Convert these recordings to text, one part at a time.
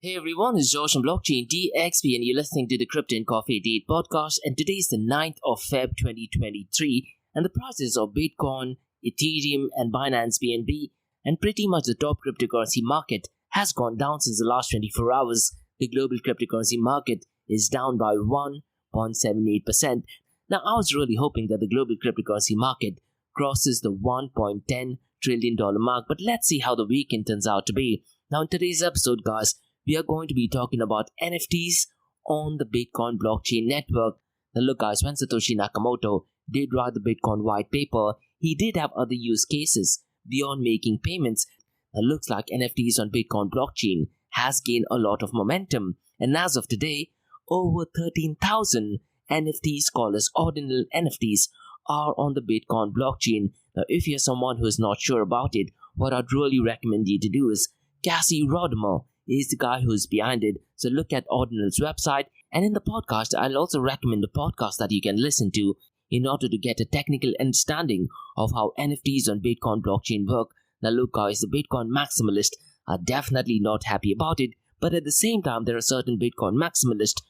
Hey everyone, it's Josh from Blockchain DXP and you're listening to the Crypto and Coffee Date podcast, and today is the 9th of Feb 2023 and the prices of Bitcoin, Ethereum and Binance BNB and pretty much the top cryptocurrency market has gone down since the last 24 hours. The global cryptocurrency market is down by 1.78%. Now I was really hoping that the global cryptocurrency market crosses the $1.10 trillion mark, but let's see how the weekend turns out to be. Now in today's episode, guys, we are going to be talking about NFTs on the Bitcoin blockchain network. Now look guys, when Satoshi Nakamoto did write the Bitcoin white paper, he did have other use cases beyond making payments. Now looks like NFTs on Bitcoin blockchain has gained a lot of momentum, and as of today, over 13,000 NFTs called as Ordinal NFTs are on the Bitcoin blockchain. Now if you're someone who is not sure about it, what I'd really recommend you to do is Cassie Rodimer is the guy who is behind it. So look at Ordinals' website, and in the podcast, I'll also recommend the podcast that you can listen to in order to get a technical understanding of how NFTs on Bitcoin blockchain work. Now look guys, the Bitcoin maximalists are definitely not happy about it, but at the same time, there are certain Bitcoin maximalists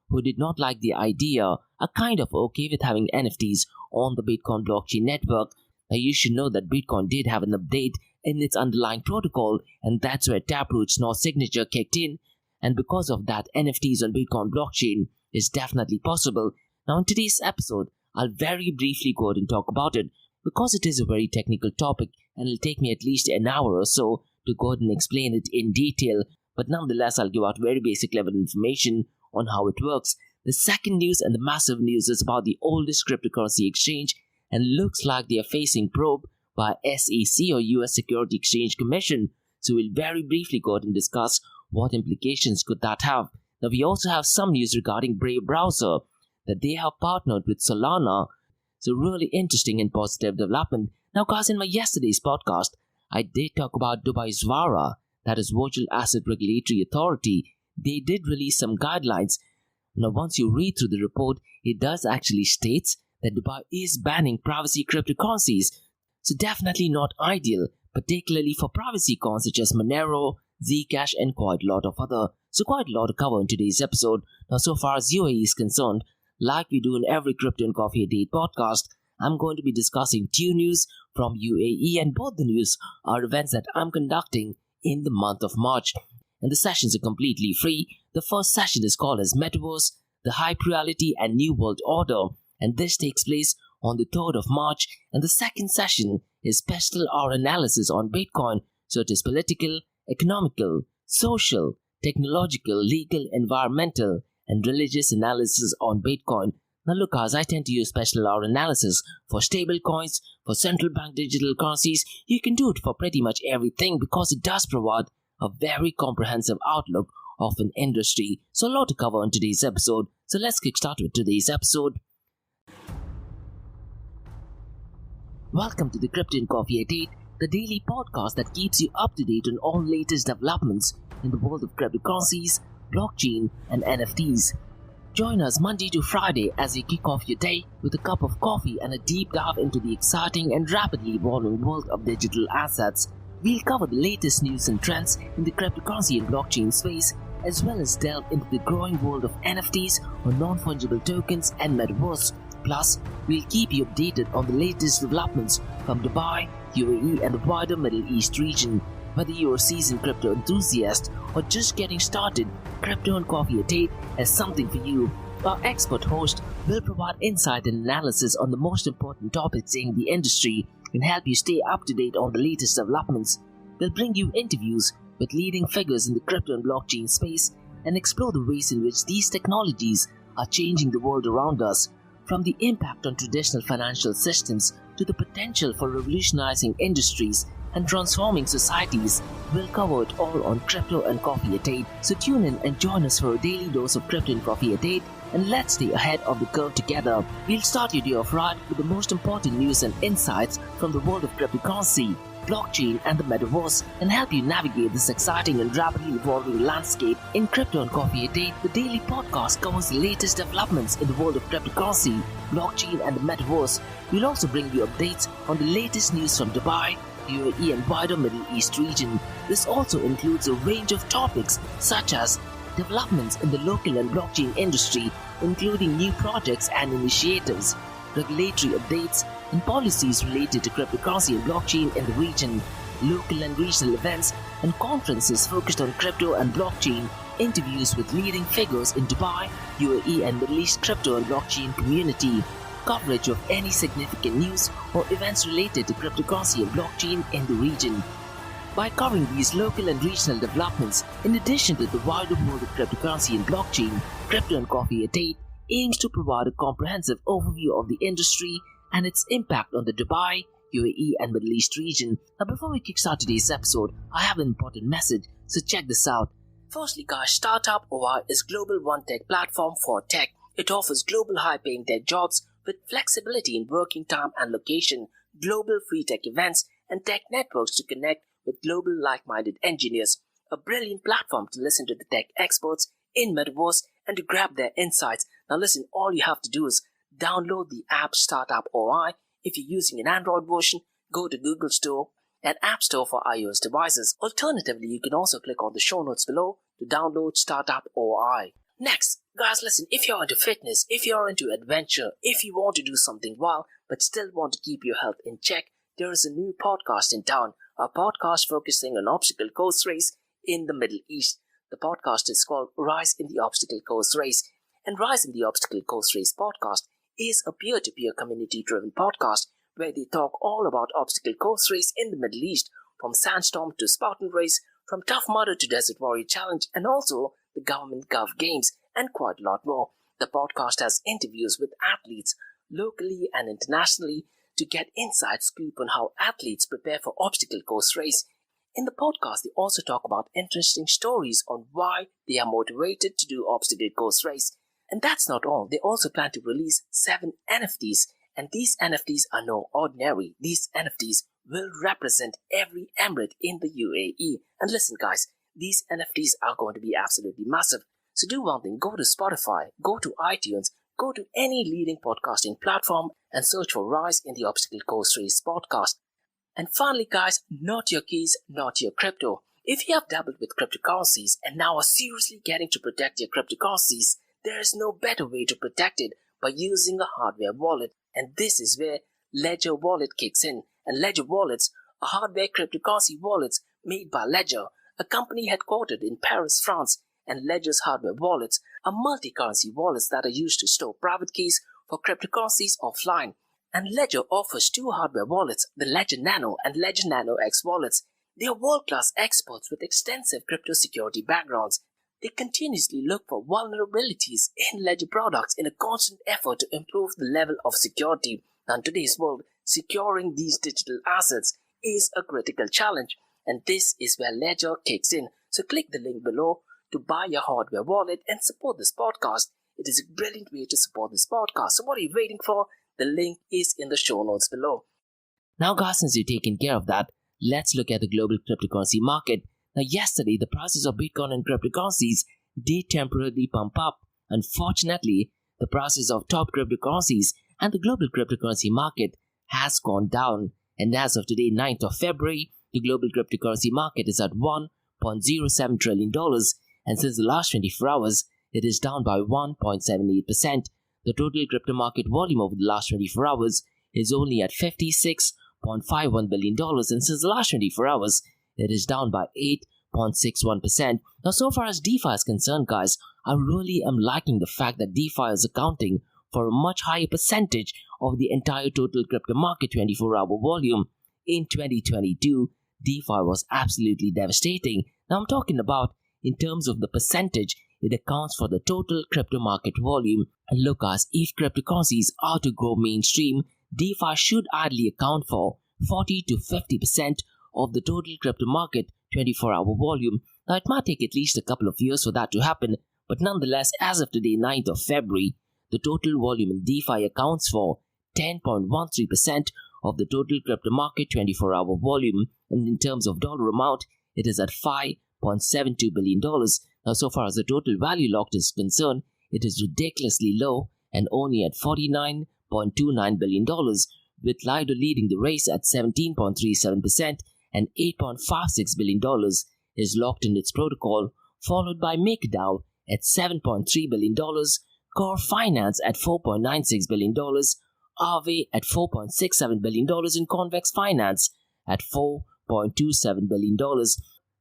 who did not like the idea, are kind of okay with having NFTs on the Bitcoin blockchain network. Now you should know that Bitcoin did have an update in its underlying protocol, and that's where Taproot's North signature kicked in, and because of that, NFTs on Bitcoin blockchain is definitely possible. Now in today's episode, I'll very briefly go ahead and talk about it, because it is a very technical topic and it'll take me at least an hour or so to go ahead and explain it in detail, but nonetheless I'll give out very basic level information on how it works. The second news and the massive news is about the oldest cryptocurrency exchange, and looks like they are facing probe by SEC or US Security Exchange Commission. So we'll very briefly go ahead and discuss what implications could that have. Now we also have some news regarding Brave browser, that they have partnered with Solana. So really interesting and positive development. Now guys, in my yesterday's podcast, I did talk about Dubai's VARA, that is Virtual Asset Regulatory Authority. They did release some guidelines. Now once you read through the report, it does actually states that Dubai is banning privacy cryptocurrencies. So definitely not ideal, particularly for privacy coins such as Monero, Zcash and quite a lot of other. So quite a lot to cover in today's episode. Now so far as UAE is concerned, like we do in every Crypto and Coffee Date podcast, I'm going to be discussing two news from UAE, and both the news are events that I'm conducting in the month of March. And the sessions are completely free. The first session is called as Metaverse, the Hype Reality and New World Order, and this takes place on the 3rd of March, and the second session is PESTLER analysis on Bitcoin. So it is political, economical, social, technological, legal, environmental, and religious analysis on Bitcoin. Now look guys, I tend to use PESTLER analysis for stable coins, for central bank digital currencies. You can do it for pretty much everything because it does provide a very comprehensive outlook of an industry. So a lot to cover in today's episode. So let's kickstart with today's episode. Welcome to the Crypto and Coffee Date, the daily podcast that keeps you up to date on all latest developments in the world of cryptocurrencies, blockchain, and NFTs. Join us Monday to Friday as we kick off your day with a cup of coffee and a deep dive into the exciting and rapidly evolving world of digital assets. We'll cover the latest news and trends in the cryptocurrency and blockchain space, as well as delve into the growing world of NFTs or non-fungible tokens and Metaverse. Plus, we'll keep you updated on the latest developments from Dubai, UAE and the wider Middle East region. Whether you're a seasoned crypto enthusiast or just getting started, Crypto and Coffee Date has something for you. Our expert host will provide insight and analysis on the most important topics in the industry and help you stay up to date on the latest developments. They'll bring you interviews with leading figures in the crypto and blockchain space and explore the ways in which these technologies are changing the world around us. From the impact on traditional financial systems to the potential for revolutionizing industries and transforming societies, we'll cover it all on Crypto and Coffee Date. So tune in and join us for a daily dose of Crypto and Coffee Date, and let's stay ahead of the curve together. We'll start your day off right with the most important news and insights from the world of cryptocurrency, blockchain and the Metaverse, and help you navigate this exciting and rapidly evolving landscape. In Crypto and Coffee Date, the daily podcast covers the latest developments in the world of cryptocurrency, blockchain and the Metaverse. We'll also bring you updates on the latest news from Dubai, UAE and wider Middle East region. This also includes a range of topics such as developments in the local and blockchain industry, including new projects and initiatives, regulatory updates, and policies related to cryptocurrency and blockchain in the region, local and regional events and conferences focused on crypto and blockchain, interviews with leading figures in Dubai, UAE and Middle East crypto and blockchain community, coverage of any significant news or events related to cryptocurrency and blockchain in the region. By covering these local and regional developments, in addition to the wider world of cryptocurrency and blockchain, Crypto and Coffee at 8 aims to provide a comprehensive overview of the industry and its impact on the Dubai, UAE and Middle East region. Now before we kickstart today's episode, I have an important message, so check this out. Firstly guys, Startup OI is global one tech platform for tech. It offers global high-paying tech jobs with flexibility in working time and location, global free tech events and tech networks to connect with global like-minded engineers. A brilliant platform to listen to the tech experts in Metaverse and to grab their insights. Now listen, all you have to do is download the app Startup OI. If you're using an Android version, go to Google Store and App Store for iOS devices. Alternatively, you can also click on the show notes below to download Startup OI. Next, guys, listen, if you're into fitness, if you're into adventure, if you want to do something wild but still want to keep your health in check, there is a new podcast in town, a podcast focusing on obstacle course race in the Middle East. The podcast is called Rise in the Obstacle Course Race, and Rise in the Obstacle Course Race podcast is a peer-to-peer community-driven podcast where they talk all about obstacle course race in the Middle East, from Sandstorm to Spartan Race, from Tough Mudder to Desert Warrior Challenge, and also the Government Gov Games, and quite a lot more. The podcast has interviews with athletes locally and internationally to get inside scoop on how athletes prepare for obstacle course race. In the podcast, they also talk about interesting stories on why they are motivated to do obstacle course race. And that's not all. They also plan to release 7 NFTs. And these NFTs are no ordinary. These NFTs will represent every emirate in the UAE. And listen guys, these NFTs are going to be absolutely massive. So do one thing, go to Spotify, go to iTunes, go to any leading podcasting platform and search for Rise in the Obstacle Course Race podcast. And finally guys, not your keys, not your crypto. If you have dabbled with cryptocurrencies and now are seriously getting to protect your cryptocurrencies, there is no better way to protect it by using a hardware wallet. And this is where Ledger Wallet kicks in. And Ledger Wallets are hardware cryptocurrency wallets made by Ledger, a company headquartered in Paris, France. And Ledger's hardware wallets are multi-currency wallets that are used to store private keys for cryptocurrencies offline. And Ledger offers 2 hardware wallets, the Ledger Nano and Ledger Nano X wallets. They are world-class experts with extensive crypto security backgrounds. They continuously look for vulnerabilities in Ledger products in a constant effort to improve the level of security. Now, in today's world, securing these digital assets is a critical challenge, and this is where Ledger kicks in. So click the link below to buy your hardware wallet and support this podcast. It is a brilliant way to support this podcast. So what are you waiting for? The link is in the show notes below. Now guys, since you've taken care of that, let's look at the global cryptocurrency market. Now yesterday, the prices of Bitcoin and cryptocurrencies did temporarily pump up. Unfortunately, the prices of top cryptocurrencies and the global cryptocurrency market has gone down. And as of today, 9th of February, the global cryptocurrency market is at $1.07 trillion. And since the last 24 hours, it is down by 1.78%. The total crypto market volume over the last 24 hours is only at $56.51 billion. And since the last 24 hours, it is down by 8.61%. Now, so far as DeFi is concerned, guys, I really am liking the fact that DeFi is accounting for a much higher percentage of the entire total crypto market 24-hour volume. In 2022, DeFi was absolutely devastating. Now, I'm talking about in terms of the percentage, it accounts for the total crypto market volume. And look, guys, if cryptocurrencies are to go mainstream, DeFi should ideally account for 40 to 50% of the total crypto market 24-hour volume. Now, it might take at least a couple of years for that to happen, but nonetheless, as of today, 9th of February, the total volume in DeFi accounts for 10.13% of the total crypto market 24-hour volume, and in terms of dollar amount, it is at $5.72 billion. Now, so far as the total value locked is concerned, it is ridiculously low and only at $49.29 billion, with Lido leading the race at 17.37% and $8.56 billion is locked in its protocol, followed by MakerDAO at $7.3 billion, Core Finance at $4.96 billion, Aave at $4.67 billion, and Convex Finance at $4.27 billion.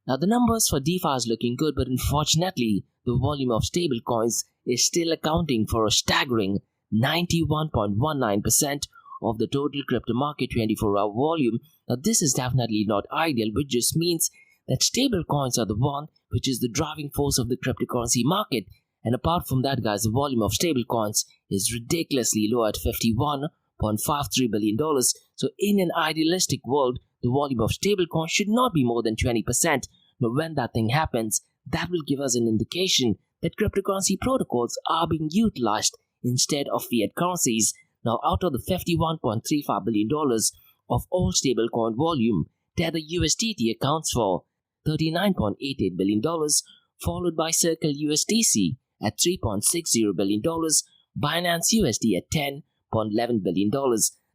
Now, the numbers for DeFi is looking good, but unfortunately, the volume of stablecoins is still accounting for a staggering 91.19% of the total crypto market 24-hour volume. Now, this is definitely not ideal, which just means that stablecoins are the one which is the driving force of the cryptocurrency market. And apart from that, guys, the volume of stablecoins is ridiculously low at $51.53 billion. So in an idealistic world, the volume of stablecoins should not be more than 20%. Now, when that thing happens, that will give us an indication that cryptocurrency protocols are being utilized instead of fiat currencies. Now, out of the $51.35 billion of all stablecoin volume, Tether USDT accounts for $39.88 billion, followed by Circle USDC at $3.60 billion, Binance USD at $10.11 billion.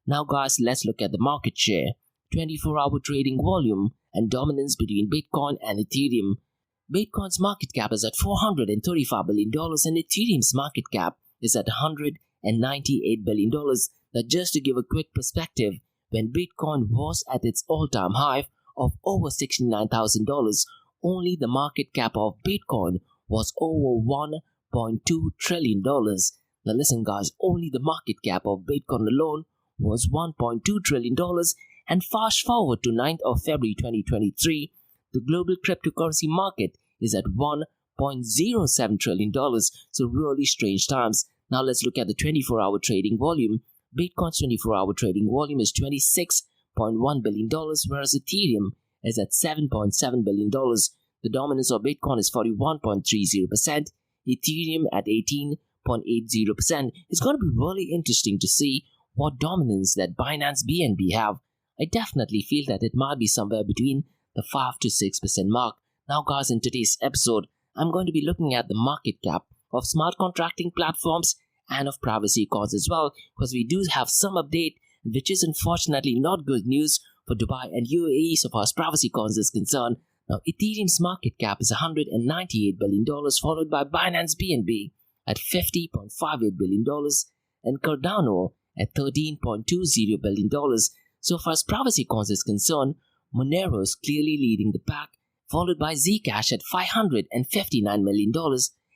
Now, guys, let's look at the market share, 24-hour trading volume, and dominance between Bitcoin and Ethereum. Bitcoin's market cap is at $435 billion and Ethereum's market cap is at $198 billion. Now, just to give a quick perspective, when Bitcoin was at its all-time high of over $69,000, only the market cap of Bitcoin was over $1.2 trillion. Now listen, guys, only the market cap of Bitcoin alone was $1.2 trillion, and fast forward to 9th of February 2023, the global cryptocurrency market is at $1.07 trillion. So really strange times. Now let's look at the 24-hour trading volume. Bitcoin's 24-hour trading volume is $26.1 billion, whereas Ethereum is at $7.7 billion. The dominance of Bitcoin is 41.30%, Ethereum at 18.80%. It's going to be really interesting to see what dominance that Binance BNB have. I definitely feel that it might be somewhere between the 5 to 6% mark. Now, guys, in today's episode, I'm going to be looking at the market cap of smart contracting platforms and of privacy coins as well, because we do have some update, which is unfortunately not good news for Dubai and UAE so far as privacy coins is concerned. Now, Ethereum's market cap is $198 billion, followed by Binance BNB at $50.58 billion and Cardano at $13.20 billion. So far as privacy coins is concerned, Monero is clearly leading the pack, followed by Zcash at $559 million,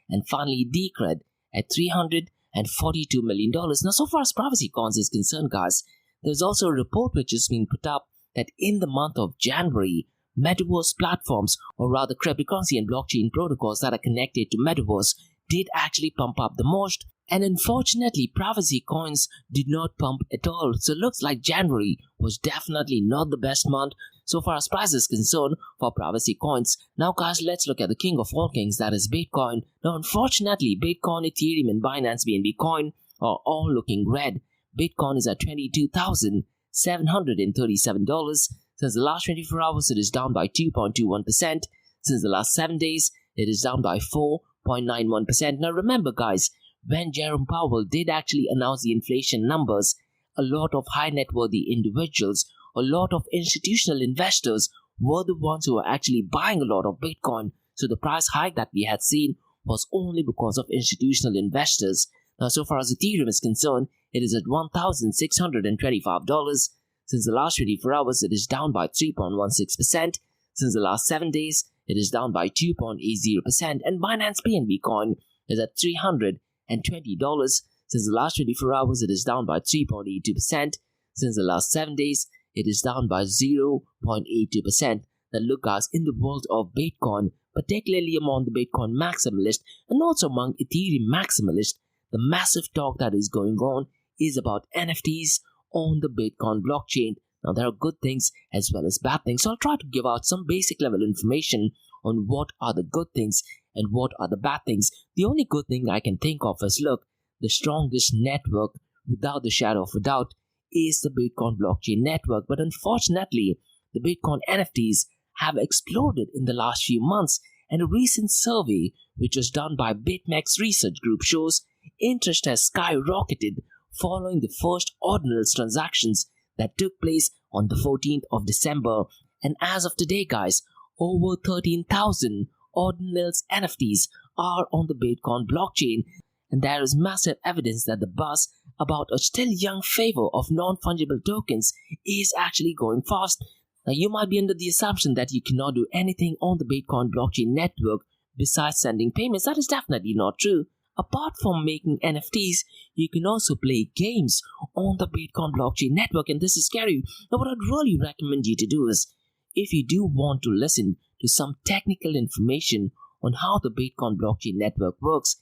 and finally Decred at $342 million. Now, so far as privacy coins is concerned, guys, there's also a report which is being put up that in the month of January, Metaverse platforms, or rather cryptocurrency and blockchain protocols that are connected to Metaverse, did actually pump up the most. And unfortunately, privacy coins did not pump at all. So it looks like January was definitely not the best month so far as price is concerned for privacy coins. Now, guys, let's look at the king of all kings, that is Bitcoin. Now, unfortunately, Bitcoin, Ethereum, and Binance BNB coin are all looking red. Bitcoin is at $22,737. Since the last 24 hours, it is down by 2.21%. Since the last 7 days, it is down by 4.91%. Now, remember, guys, when Jerome Powell did actually announce the inflation numbers, a lot of high net worthy individuals, a lot of institutional investors were the ones who were actually buying a lot of Bitcoin. So the price hike that we had seen was only because of institutional investors. Now, so far as Ethereum is concerned, it is at $1,625. Since the last 24 hours, it is down by 3.16%. Since the last 7 days, it is down by 2.80%. And Binance BNB coin is at $320. Since the last 24 hours, it is down by 3.82%. Since the last 7 days, it is down by 0.82%. Now look, guys, in the world of Bitcoin, particularly among the Bitcoin maximalists and also among Ethereum maximalists, the massive talk that is going on is about NFTs on the Bitcoin blockchain. Now, there are good things as well as bad things, so I'll try to give out some basic level information on what are the good things and what are the bad things. The only good thing I can think of is, look, the strongest network, without the shadow of a doubt, is the Bitcoin blockchain network. But unfortunately, the Bitcoin NFTs have exploded in the last few months, and a recent survey which was done by BitMEX Research Group shows interest has skyrocketed following the first Ordinals transactions that took place on the 14th of December. And as of today, guys, over 13,000 Ordinals NFTs are on the Bitcoin blockchain, and there is massive evidence that the buzz about a still young favor of non-fungible tokens is actually going fast. Now, you might be under the assumption that you cannot do anything on the Bitcoin blockchain network besides sending payments. That is definitely not true. Apart from making NFTs, you can also play games on the Bitcoin blockchain network, and this is scary. Now, what I'd really recommend you to do is, if you do want to listen to some technical information on how the Bitcoin blockchain network works,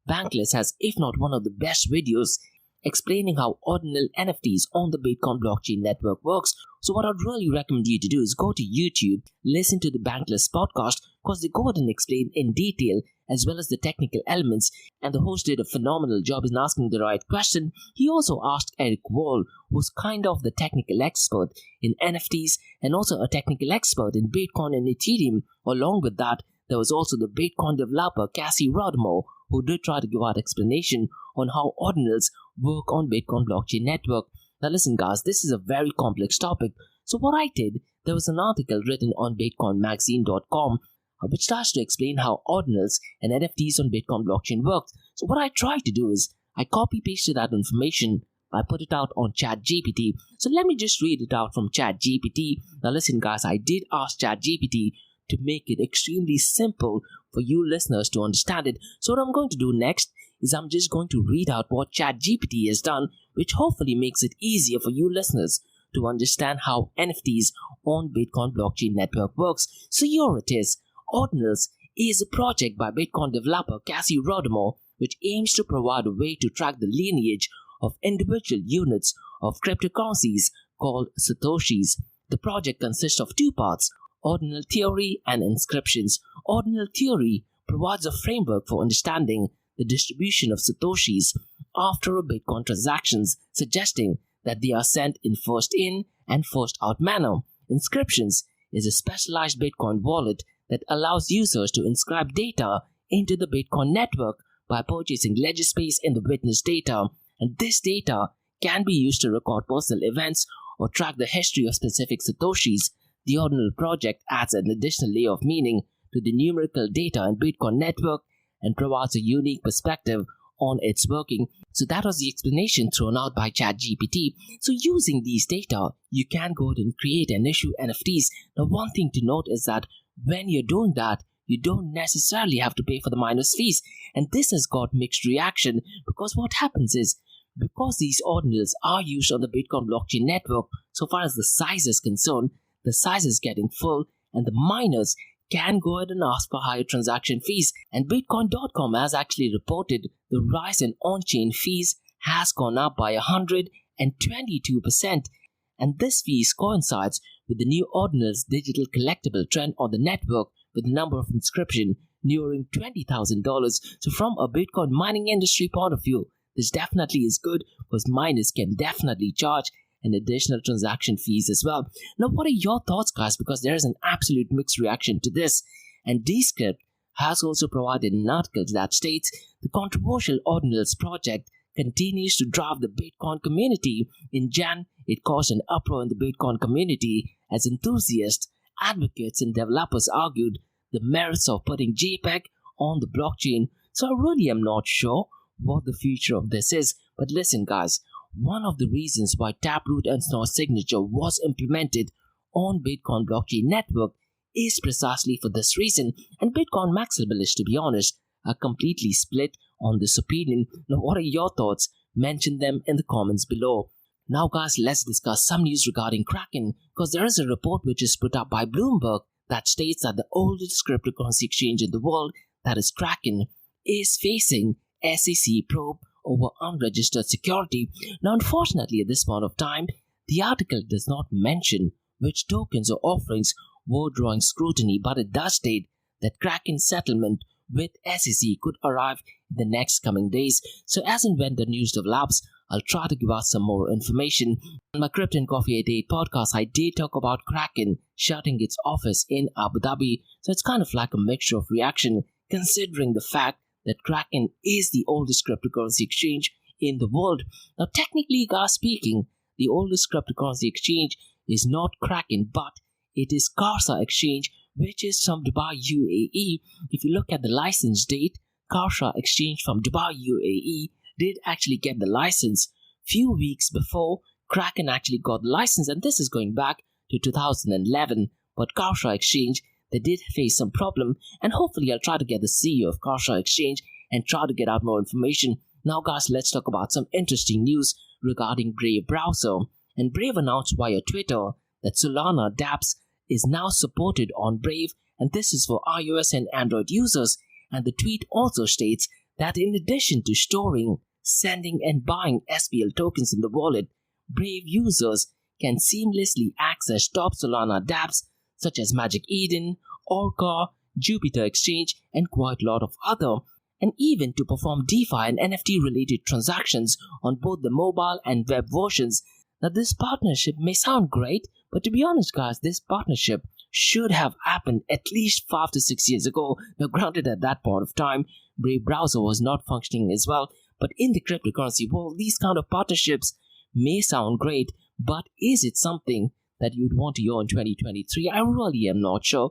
Bankless has, if not one of the best videos explaining how ordinal NFTs on the Bitcoin blockchain network works. So what I'd really recommend you to do is go to YouTube, listen to the Bankless podcast, because they go ahead and explain in detail as well as the technical elements, and the host did a phenomenal job in asking the right question. He also asked Eric Wall, who's kind of the technical expert in NFTs and also a technical expert in Bitcoin and Ethereum. Along with that, there was also the Bitcoin developer Cassie Rodmore, who did try to give out explanation on how ordinals work on Bitcoin blockchain network. Now listen guys, this is a very complex topic. So what I did, there was an article written on bitcoinmagazine.com which starts to explain how ordinals and NFTs on Bitcoin blockchain work. So what I tried to do is, I copy pasted that information, I put it out on ChatGPT. So let me just read it out from ChatGPT. Now listen guys, I did ask ChatGPT to make it extremely simple for you listeners to understand it. So what I'm going to do next is I'm just going to read out what ChatGPT has done, which hopefully makes it easier for you listeners to understand how NFTs on Bitcoin blockchain network works. So here it is. Ordinals is a project by Bitcoin developer Cassie Rodmore, which aims to provide a way to track the lineage of individual units of cryptocurrencies called Satoshis. The project consists of two parts: ordinal theory and inscriptions. Ordinal theory provides a framework for understanding the distribution of Satoshis after a Bitcoin transactions, suggesting that they are sent in first in and first out manner. Inscriptions is a specialized Bitcoin wallet that allows users to inscribe data into the Bitcoin network by purchasing ledger space in the witness data, and this data can be used to record personal events or track the history of specific Satoshis. The Ordinal project adds an additional layer of meaning to the numerical data in Bitcoin network and provides a unique perspective on its working. So that was the explanation thrown out by ChatGPT. So using these data, you can go ahead and create and issue NFTs. Now one thing to note is that when you're doing that, you don't necessarily have to pay for the miners' fees. And this has got mixed reaction, because what happens is, because these ordinals are used on the Bitcoin blockchain network, so far as the size is concerned, the size is getting full and the miners can go ahead and ask for higher transaction fees. And Bitcoin.com has actually reported the rise in on-chain fees has gone up by 122%. And this fees coincides with the new Ordinals digital collectible trend on the network, with the number of inscription nearing $20,000. So from a Bitcoin mining industry point of view, this definitely is good, because miners can definitely charge an additional transaction fees as well. Now what are your thoughts guys, because there is an absolute mixed reaction to this. And Descript has also provided an article that states the controversial Ordinals project continues to drive the Bitcoin community. In Jan, it caused an uproar in the Bitcoin community as enthusiasts, advocates and developers argued the merits of putting JPEG on the blockchain. So I really am not sure what the future of this is. But listen guys, one of the reasons why Taproot and Snort signature was implemented on Bitcoin blockchain network is precisely for this reason. And Bitcoin maximalists, to be honest, are completely split on this opinion. Now what are your thoughts? Mention them in the comments below. Now guys, let's discuss some news regarding Kraken, because there is a report which is put up by Bloomberg that states that the oldest cryptocurrency exchange in the world, that is Kraken, is facing SEC probe over unregistered security. Now unfortunately at this point of time, the article does not mention which tokens or offerings were drawing scrutiny, but it does state that Kraken's settlement with SEC could arrive in the next coming days. So as and when the news develops, I'll try to give out some more information. On my Crypto and Coffee at 8 podcast, I did talk about Kraken shutting its office in Abu Dhabi. So it's kind of like a mixture of reaction, considering the fact that Kraken is the oldest cryptocurrency exchange in the world. Now technically guys speaking, the oldest cryptocurrency exchange is not Kraken, but it is Karsa Exchange, which is from Dubai, UAE. If you look at the license date, Karsa Exchange from Dubai, UAE did actually get the license few weeks before Kraken actually got the license, and this is going back to 2011. But Karsa Exchange, they did face some problem, and hopefully I'll try to get the CEO of Karsa Exchange and try to get out more information. Now guys, let's talk about some interesting news regarding Brave browser. And Brave announced via Twitter that Solana dApps is now supported on Brave, and this is for iOS and Android users. And the tweet also states that in addition to storing, sending and buying SPL tokens in the wallet, Brave users can seamlessly access top Solana dApps such as Magic Eden, Orca, Jupiter Exchange, and quite a lot of other, and even to perform DeFi and NFT related transactions on both the mobile and web versions. Now this partnership may sound great, but to be honest guys, this partnership should have happened at least 5 to 6 years ago. Now granted, at that point of time, Brave browser was not functioning as well, but in the cryptocurrency world, these kind of partnerships may sound great, but is it something that you'd want to hear in 2023? I really am not sure,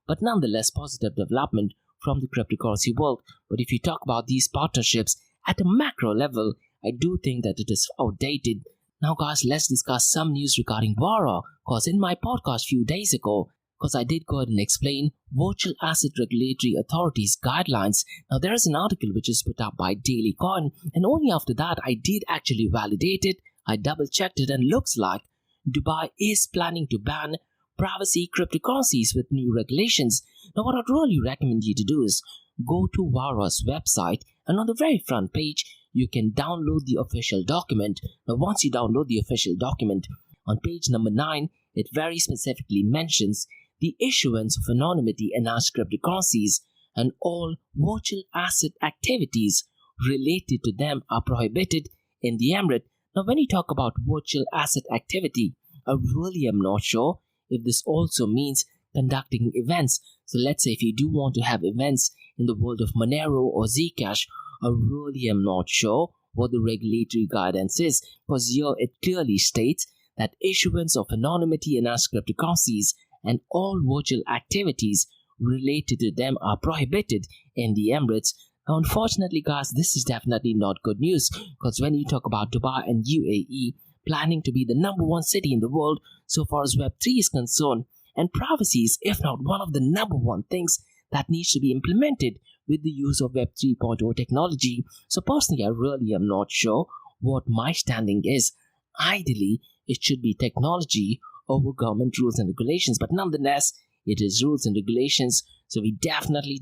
but nonetheless positive development from the cryptocurrency world. But if you talk about these partnerships at a macro level, I do think that it is outdated. Now guys, let's discuss some news regarding VARA, because in my podcast few days ago, because I did go ahead and explain Virtual Asset Regulatory Authority's guidelines. Now there is an article which is put up by Daily Coin, and only after that I did actually validate it. I double checked it, and looks like Dubai is planning to ban privacy cryptocurrencies with new regulations. Now what I'd really recommend you to do is go to VARA's website, and on the very front page you can download the official document. Now once you download the official document, on page number 9 it very specifically mentions the issuance of anonymity enhanced cryptocurrencies, and all virtual asset activities related to them are prohibited in the emirate. Now when you talk about virtual asset activity, I really am not sure if this also means conducting events. So let's say if you do want to have events in the world of Monero or Zcash, I really am not sure what the regulatory guidance is, because here it clearly states that issuance of anonymity enhanced cryptocurrencies and all virtual activities related to them are prohibited in the Emirates. Now, unfortunately, guys, this is definitely not good news, because when you talk about Dubai and UAE planning to be the #1 city in the world so far as Web3 is concerned, and privacy is, if not one of the #1 things that needs to be implemented with the use of Web 3.0 technology. So personally, I really am not sure what my standing is. Ideally, it should be technology over government rules and regulations, but nonetheless, it is rules and regulations, so we definitely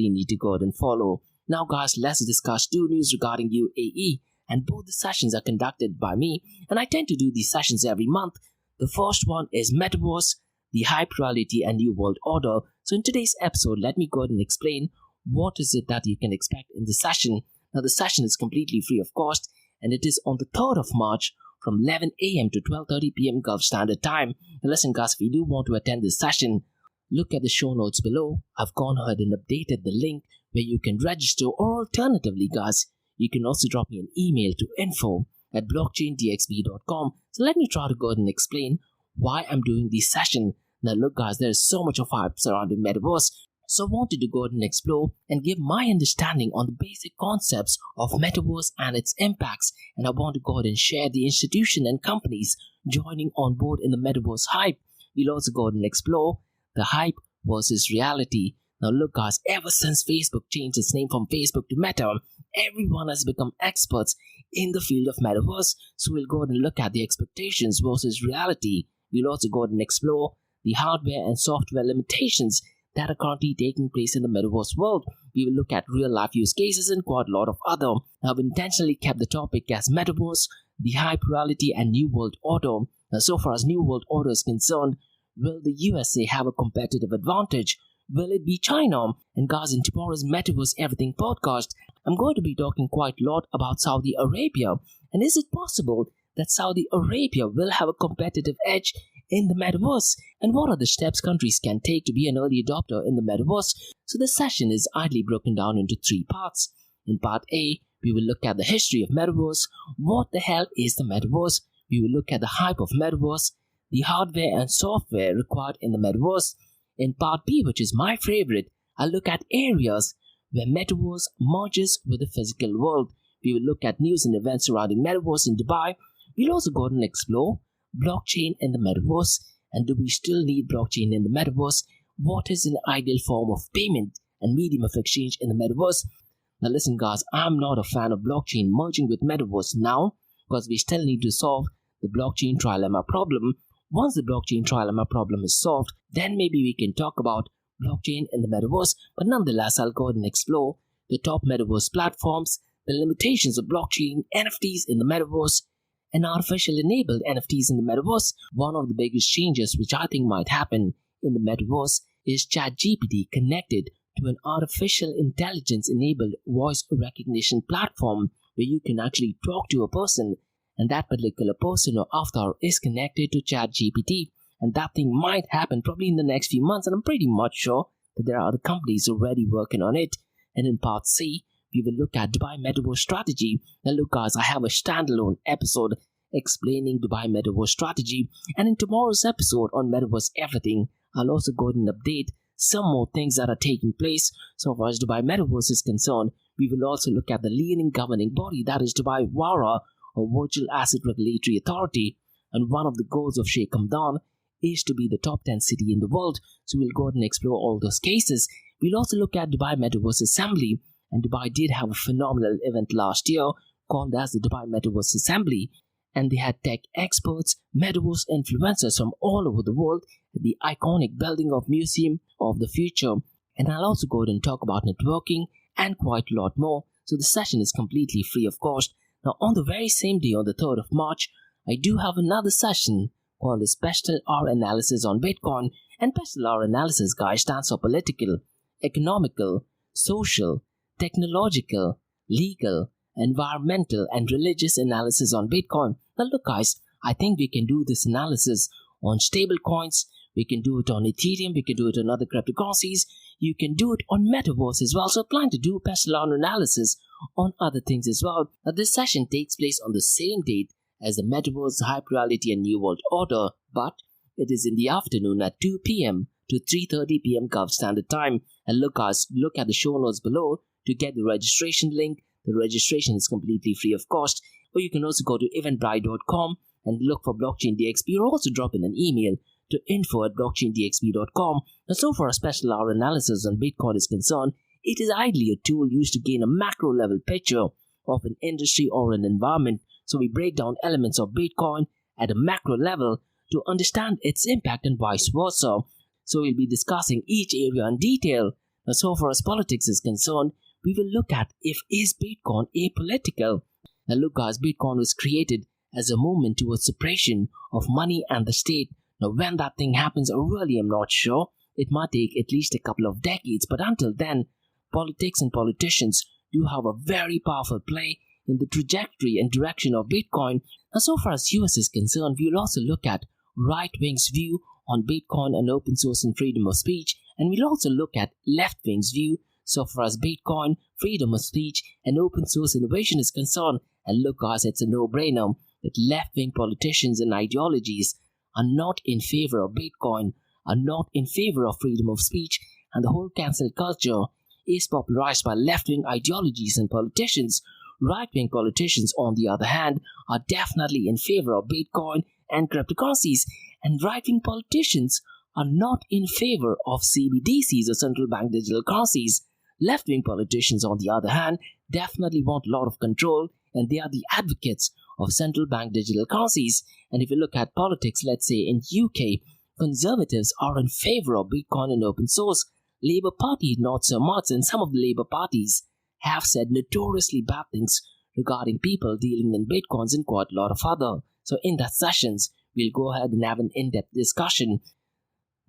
need to go ahead and follow. Now guys, let's discuss 2 news regarding UAE, and both the sessions are conducted by me, and I tend to do these sessions every month. The first one is Metaverse, the Hype Reality and New World Order. So in today's episode, let me go ahead and explain what is it that you can expect in the session. Now the session is completely free of cost, and it is on the 3rd of March from 11 a.m. to 12:30 p.m. Gulf Standard Time. Now listen guys, if you do want to attend this session, look at the show notes below. I've gone ahead and updated the link where you can register, or alternatively guys, you can also drop me an email to info@blockchaindxb.com. So let me try to go ahead and explain why I'm doing this session. Now look guys, there is so much of hype surrounding Metaverse, so I wanted to go ahead and explore and give my understanding on the basic concepts of Metaverse and its impacts, and I want to go ahead and share the institution and companies joining on board in the Metaverse hype. We'll also go ahead and explore the hype versus reality. Now look guys, ever since Facebook changed its name from Facebook to Meta, everyone has become experts in the field of Metaverse, so we'll go ahead and look at the expectations versus reality. We'll also go ahead and explore the hardware and software limitations that are currently taking place in the Metaverse world. We will look at real life use cases and quite a lot of other. I've intentionally kept the topic as Metaverse, the Hype Reality and New World Order. Now so far as New World Order is concerned, will the USA have a competitive advantage? Will it be China? And guys, in tomorrow's Metaverse Everything podcast, I'm going to be talking quite a lot about Saudi Arabia. And is it possible that Saudi Arabia will have a competitive edge in the Metaverse? And what are the steps countries can take to be an early adopter in the Metaverse? So the session is idly broken down into 3 parts. In part A, we will look at the history of Metaverse. What the hell is the Metaverse? We will look at the hype of Metaverse, the hardware and software required in the Metaverse. In part B, which is my favorite, I'll look at areas where Metaverse merges with the physical world. We will look at news and events surrounding Metaverse in Dubai. We'll also go and explore blockchain in the Metaverse. And do we still need blockchain in the Metaverse? What is an ideal form of payment and medium of exchange in the Metaverse? Now listen guys, I'm not a fan of blockchain merging with Metaverse now because we still need to solve the blockchain trilemma problem. Once the blockchain trilemma problem is solved, then maybe we can talk about blockchain in the Metaverse. But nonetheless, I'll go ahead and explore the top Metaverse platforms, the limitations of blockchain, NFTs in the Metaverse, and artificial enabled NFTs in the Metaverse. One of the biggest changes which I think might happen in the Metaverse is ChatGPT connected to an artificial intelligence enabled voice recognition platform where you can actually talk to a person, and that particular person or avatar is connected to ChatGPT. And that thing might happen probably in the next few months, and I'm pretty much sure that there are other companies already working on it. And in part C, we will look at Dubai Metaverse strategy. Now look guys, I have a standalone episode explaining Dubai Metaverse strategy, and in tomorrow's episode on Metaverse Everything, I'll also go ahead and update some more things that are taking place. So far as Dubai Metaverse is concerned, we will also look at the leading governing body, that is Dubai VARA, or Virtual Asset Regulatory Authority. And one of the goals of Sheikh Hamdan is to be the top 10 city in the world. So we'll go ahead and explore all those cases. We'll also look at Dubai Metaverse Assembly, and Dubai did have a phenomenal event last year called as the Dubai Metaverse Assembly. And they had tech experts, Metaverse influencers from all over the world at the iconic building of Museum of the Future. And I'll also go ahead and talk about networking and quite a lot more. So the session is completely free of cost. Now on the very same day, on the 3rd of March, I do have another session called the PESTLER analysis on Bitcoin. And PESTLER analysis, guys, stands for political, economical, social, technological, legal, environmental, and religious analysis on Bitcoin. Now look guys, I think we can do this analysis on stable coins, we can do it on Ethereum, we can do it on other cryptocurrencies, you can do it on Metaverse as well. So I plan to do PESTLER analysis on other things as well. Now this session takes place on the same date as the Metaverse, Hype Reality and New World Order, but it is in the afternoon at 2 p.m. to 3:30 p.m. Gulf Standard Time. And look guys, look at the show notes below to get the registration link. The registration is completely free of cost. Or you can also go to eventbrite.com and look for Blockchain DXB, or also drop in an email to info@blockchaindxb.com. And so far as PESTLER analysis on Bitcoin is concerned, it is ideally a tool used to gain a macro level picture of an industry or an environment. So we break down elements of Bitcoin at a macro level to understand its impact and vice versa. So we'll be discussing each area in detail. Now so far as politics is concerned, we will look at is Bitcoin apolitical. Now look guys, Bitcoin was created as a movement towards separation of money and the state. Now when that thing happens, I really am not sure. It might take at least a couple of decades, but until then, politics and politicians do have a very powerful play in the trajectory and direction of Bitcoin. Now so far as US is concerned, we will also look at right-wing's view on Bitcoin and open source and freedom of speech, and we'll also look at left-wing's view so far as Bitcoin, freedom of speech, and open source innovation is concerned. And look guys, it's a no-brainer that left-wing politicians and ideologies are not in favor of Bitcoin, are not in favor of freedom of speech, and the whole cancel culture is popularized by left-wing ideologies and politicians. Right-wing politicians, on the other hand, are definitely in favor of Bitcoin and cryptocurrencies, and right-wing politicians are not in favor of CBDCs or central bank digital currencies. Left-wing politicians, on the other hand, definitely want a lot of control, and they are the advocates of central bank digital currencies. And if you look at politics, let's say in UK, conservatives are in favor of Bitcoin and open source. Labour Party not so much, and some of the Labour parties have said notoriously bad things regarding people dealing in Bitcoins and quite a lot of other. So in that sessions, we'll go ahead and have an in-depth discussion.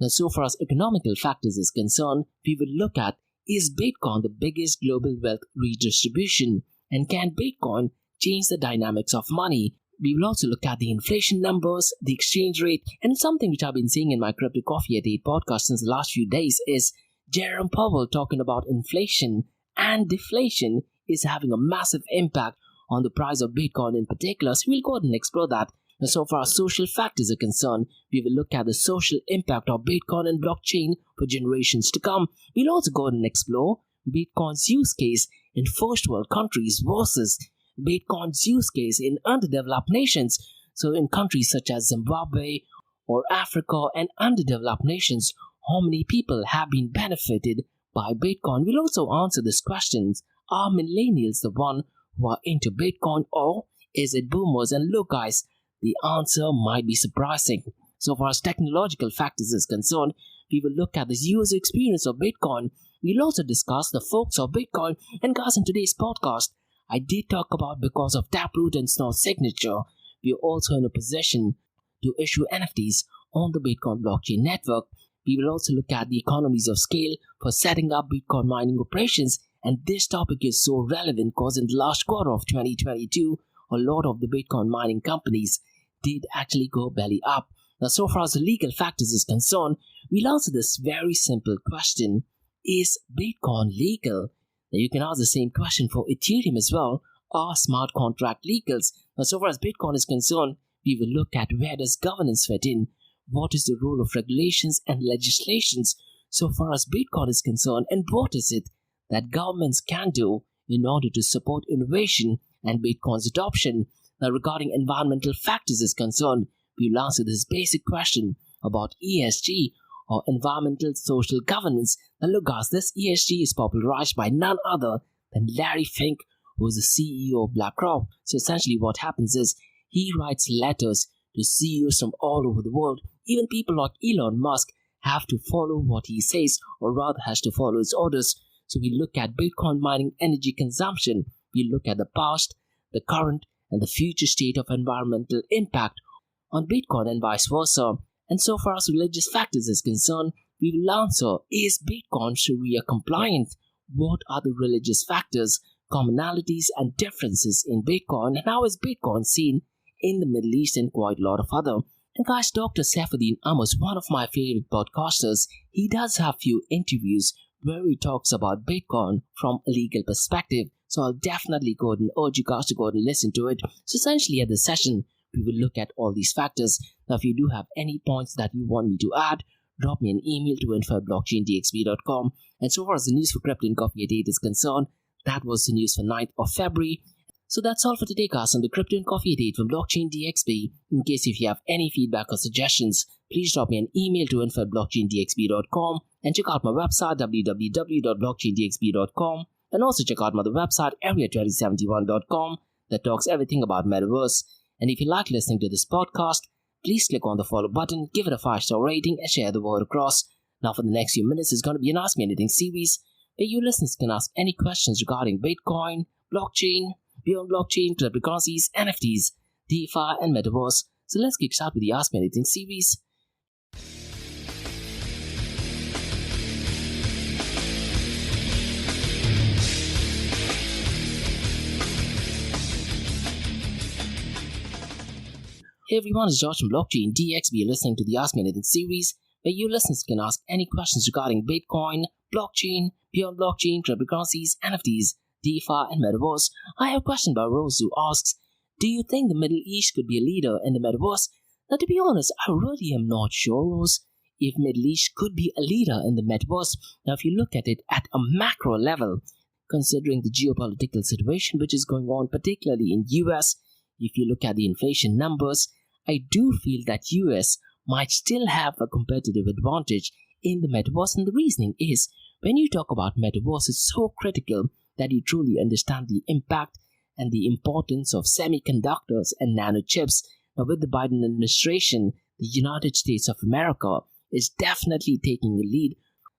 Now so far as economical factors is concerned, we will look at, is Bitcoin the biggest global wealth redistribution? And can Bitcoin change the dynamics of money? We will also look at the inflation numbers, the exchange rate, and something which I've been seeing in my Crypto Coffee at 8 podcast since the last few days is Jerome Powell talking about inflation and deflation is having a massive impact on the price of Bitcoin in particular. So we'll go ahead and explore that. Now, so far as social factors are concerned, we will look at the social impact of Bitcoin and blockchain for generations to come. We'll also go and explore Bitcoin's use case in first world countries versus Bitcoin's use case in underdeveloped nations. So in countries such as Zimbabwe or Africa and underdeveloped nations, how many people have been benefited by Bitcoin? We'll also answer these questions. Are millennials the one who are into Bitcoin, or is it boomers? And look guys, the answer might be surprising. So far as technological factors is concerned, we will look at the user experience of Bitcoin. We'll also discuss the forks of Bitcoin. And guys, in today's podcast, I did talk about because of Taproot and Snow Signature, we are also in a position to issue NFTs on the Bitcoin blockchain network. We will also look at the economies of scale for setting up Bitcoin mining operations. And this topic is so relevant because in the last quarter of 2022, a lot of the Bitcoin mining companies did actually go belly up. Now, so far as the legal factors is concerned, we'll answer this very simple question. Is Bitcoin legal? Now, you can ask the same question for Ethereum as well. Are smart contract legal? Now, so far as Bitcoin is concerned, we will look at where does governance fit in? What is the role of regulations and legislations so far as Bitcoin is concerned? And what is it that governments can do in order to support innovation and Bitcoin's adoption? Now, regarding environmental factors is concerned, we will answer this basic question about ESG or environmental social governance. Now look guys, this ESG is popularized by none other than Larry Fink, who is the CEO of BlackRock. So essentially what happens is he writes letters to CEOs from all over the world. Even people like Elon Musk have to follow what he says, or rather has to follow his orders. So we look at Bitcoin mining energy consumption. We look at the past, the current, and the future state of environmental impact on Bitcoin and vice versa. And so far as religious factors is concerned, we will answer, is Bitcoin Sharia compliant? What are the religious factors, commonalities and differences in Bitcoin, and how is Bitcoin seen in the Middle East and quite a lot of other. And guys, Dr. Saifuddin Amar is one of my favorite podcasters. He does have few interviews where he talks about Bitcoin from a legal perspective. So I'll definitely go ahead and urge you guys to go ahead and listen to it. So essentially at the session, we will look at all these factors. Now, if you do have any points that you want me to add, drop me an email to info@blockchaindxp.com. And so far as the news for Crypto and Coffee at 8 is concerned, that was the news for 9th of February. So that's all for today, guys, on the Crypto and Coffee at 8 from Blockchain DXP. In case if you have any feedback or suggestions, please drop me an email to info@blockchaindxp.com and check out my website www.blockchaindxp.com, and also check out my other website area2071.com that talks everything about Metaverse. And if you like listening to this podcast, please click on the follow button, give it a 5-star rating, and share the word across. Now for the next few minutes is going to be an Ask Me Anything series where you listeners can ask any questions regarding Bitcoin, blockchain, beyond blockchain, cryptocurrencies, NFTs, DeFi, and Metaverse. So let's kick start with the Ask Me Anything series. Hey everyone, it's George from Blockchain DXP. You're listening to the Ask Me Anything series where you listeners can ask any questions regarding Bitcoin, blockchain, beyond blockchain, cryptocurrencies, NFTs, DeFi, and Metaverse. I have a question by Rose who asks, do you think the Middle East could be a leader in the Metaverse? Now to be honest, I really am not sure, Rose, if Middle East could be a leader in the Metaverse. Now if you look at it at a macro level, considering the geopolitical situation which is going on, particularly in US, if you look at the inflation numbers, I do feel that US might still have a competitive advantage in the Metaverse. And the reasoning is, when you talk about Metaverse, it's so critical that you truly understand the impact and the importance of semiconductors and nanochips. Now, with the Biden administration, the United States of America is definitely taking the lead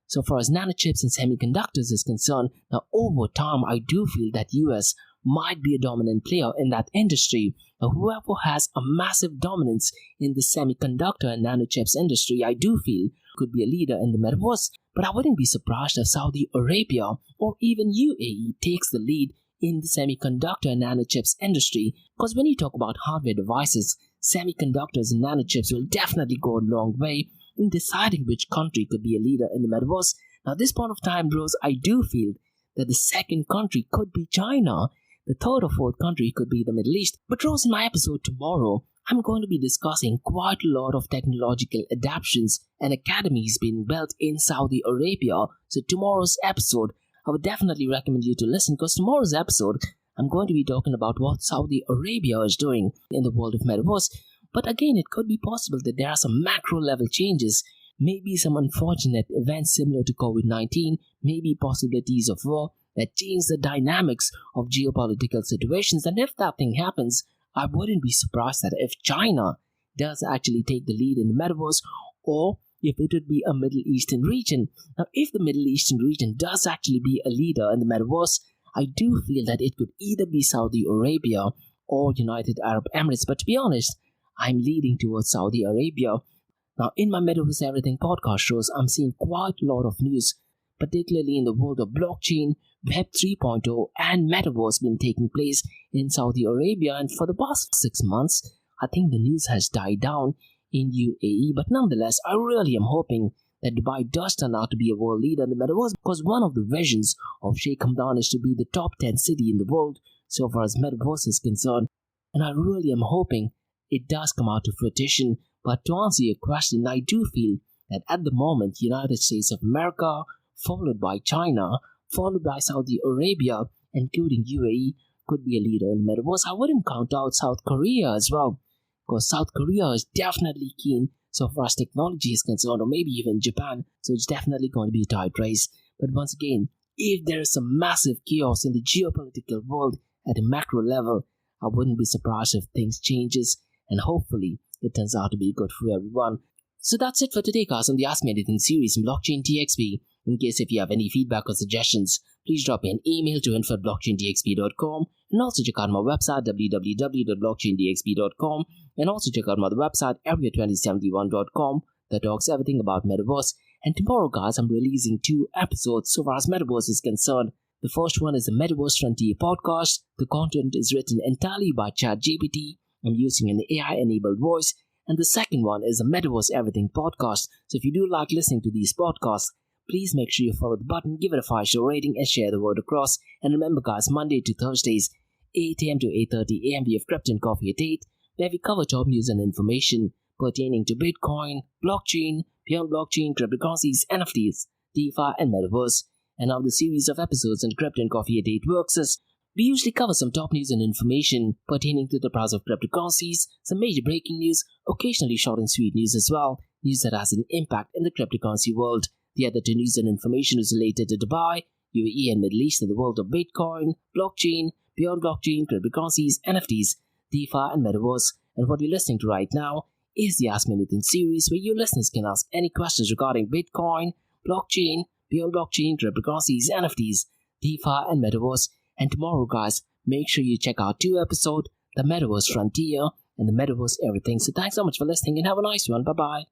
so far as nanochips and semiconductors is concerned. Now, over time, I do feel that US might be a dominant player in that industry. Now, whoever has a massive dominance in the semiconductor and nanochips industry, I do feel could be a leader in the Metaverse. But I wouldn't be surprised if Saudi Arabia or even UAE takes the lead in the semiconductor and nanochips industry. Because when you talk about hardware devices, semiconductors and nanochips will definitely go a long way in deciding which country could be a leader in the Metaverse. Now, at this point of time, Rose, I do feel that the second country could be China. The third or fourth country could be the Middle East. But Rose, in my episode tomorrow, I'm going to be discussing quite a lot of technological adaptations and academies being built in Saudi Arabia. So tomorrow's episode, I would definitely recommend you to listen, because tomorrow's episode, I'm going to be talking about what Saudi Arabia is doing in the world of Metaverse. But again, it could be possible that there are some macro level changes, maybe some unfortunate events similar to COVID-19, maybe possibilities of war that change the dynamics of geopolitical situations. And if that thing happens, I wouldn't be surprised that if China does actually take the lead in the Metaverse, or if it would be a Middle Eastern region. Now, if the Middle Eastern region does actually be a leader in the Metaverse, I do feel that it could either be Saudi Arabia or United Arab Emirates. But to be honest, I'm leading towards Saudi Arabia. Now, in my Metaverse Everything podcast shows, I'm seeing quite a lot of news, particularly in the world of blockchain, Web 3.0, and Metaverse been taking place in Saudi Arabia. And for the past 6 months, I think the news has died down in UAE. But nonetheless, I really am hoping that Dubai does turn out to be a world leader in the Metaverse, because one of the visions of Sheikh Hamdan is to be the top 10 city in the world so far as Metaverse is concerned. And I really am hoping it does come out to fruition. But to answer your question, I do feel that at the moment, United States of America, followed by China, followed by Saudi Arabia, including UAE, could be a leader in the Metaverse. I wouldn't count out South Korea as well, because South Korea is definitely keen so far as technology is concerned, or maybe even Japan. So it's definitely going to be a tight race. But once again, if there is some massive chaos in the geopolitical world at a macro level, I wouldn't be surprised if things changes, and hopefully it turns out to be good for everyone. So that's it for today, guys, on the Ask Me Anything series from Blockchain TXP. In case if you have any feedback or suggestions, please drop me an email to info@blockchaintxp.com, and also check out my website www.blockchaintxp.com, and also check out my other website area2071.com that talks everything about Metaverse. And tomorrow, guys, I'm releasing 2 episodes so far as Metaverse is concerned. The first one is the Metaverse Frontier podcast. The content is written entirely by ChatGPT. I'm using an AI-enabled voice. And the second one is the Metaverse Everything podcast. So if you do like listening to these podcasts, please make sure you follow the button, give it a 5-star rating, and share the word across. And remember, guys, Monday to Thursdays, 8 a.m. to 8:30 a.m. we have Crypto and Coffee at 8, where we cover top news and information pertaining to Bitcoin, blockchain, beyond blockchain, cryptocurrencies, NFTs, DeFi, and Metaverse. And how the series of episodes on Crypto and Coffee at 8 works is, we usually cover some top news and information pertaining to the price of cryptocurrencies, some major breaking news, occasionally short and sweet news as well, news that has an impact in the cryptocurrency world. The other 2 news and information is related to Dubai, UAE, and Middle East in the world of Bitcoin, blockchain, beyond blockchain, cryptocurrencies, NFTs, DeFi, and Metaverse. And what you're listening to right now is the Ask Me Anything series, where you listeners can ask any questions regarding Bitcoin, blockchain, beyond blockchain, cryptocurrencies, NFTs, DeFi, and Metaverse. And tomorrow, guys, make sure you check out 2 episodes, the Metaverse Frontier and the Metaverse Everything. So thanks so much for listening, and have a nice one. Bye-bye.